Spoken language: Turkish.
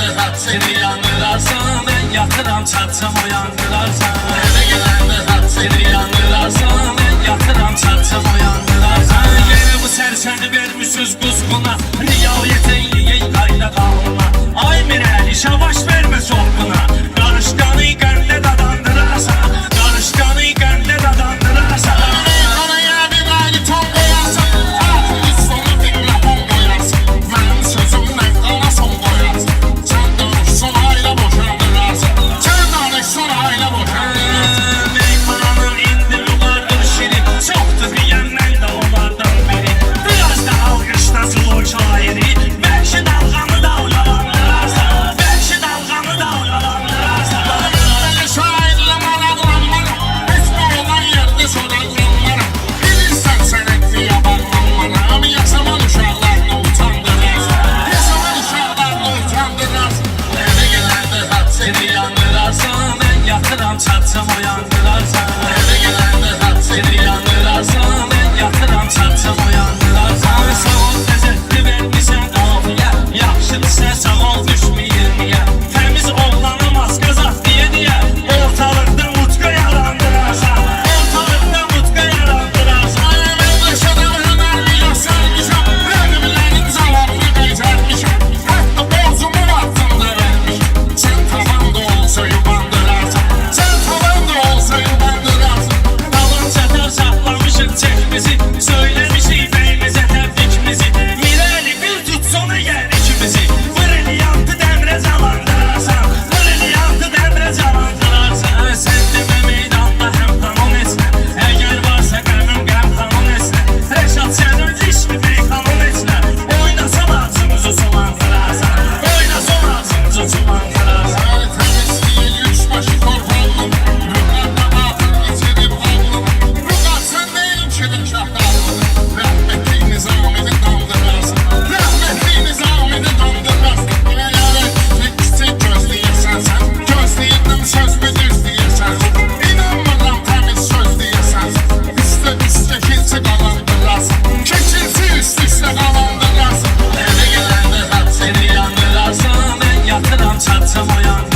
gelende hat seni yandırarsam, ben yatıram çatsam uyandırarsam. Eve gelende hat seni yandırarsam, ben yatıram çatsam uyandırarsam. Yine bu serseri vermişiz kuzguna, riyayetin yiyin kayda kalma. Ay mireli şavaş verme sorguna, karışkanı gönle dadandırarsan, karışkanı gönle dadandırarsan. Oraya bir gayri ton koyarsın, artık sonu dinle ton koyarsın. Benim sözümden ona son koyarsın. Sen dönüşsün aile boşandırarsın, sen dönüşsün aile boşandırarsın. Meyhananın indirim vardır şirin, çoktu diyenler de onlardan biri. Biraz da alkışlasın o şairi, belki dalgamı dalgalandırarsan, belki dalgamı dalgalandırarsan. Böyle şairle maradlanlara, hiç bu olan yerde soranlara. Bilirsen sen etliye bakmanlara, ama yaşaman uşaklarını utandırırsın, yaşaman uşaklarını utandırırsın. Eve gelende hat seni yandırarsam, ben yatıram çatsam uyandırarsam. Eve gelende hat seni yandırarsam, ben yatıram çatsam uyandırarsam. Sağ ol lezzeti vermişsen kafiye, yaxşıdırsa sağ ol düşmeyir niye. Temiz oğlanamaz kazak diye ortalıkta mutka yalandırarsan, ortalıkta mutka yalandırarsan. Ben dışarıda hünerli göstermişim, rəqiblərin zavalını beyzərmişim. Hətta borcumu vaxtında vermiş. Sen tavan da olsa yubandırarsan, sen tavan da olsa yubandırarsan. Tavan çatar saklamışık çekimizi, söylemişik beyimize təbrikimizi. Mireli bir tutsana gel ikimizi, brilliantı dəmrə zalandırarsan, brilliantı dəmrə zalandırarsan. Sen demə meydanda həm qanun etsinə, əgər varsa qəmim qəm qanun etsinə. Rəşad sənin dişmi bey qanun etsinə, oynasam ağzımızı sulandırarsan, oynasam ağzımızı sulandırarsan. Temizliği üç başı korkanım, rüqatla batır içerim alnım. Rüqat sen deyim şirin şahtarlım, rahmetli nizamini dandırırsın, rahmetli nizamini dandırırsın. Eğer küçük gözləyirsən sən, gözləyirdim söz bilirsən. İnanmıram temiz söz deyirsən, üstə kilsi qalandırarsın, keçilsi üstə qalandırarsın. Eve gelende hat seni yandırarsam, ben yatıram çatsam uyandırarsam.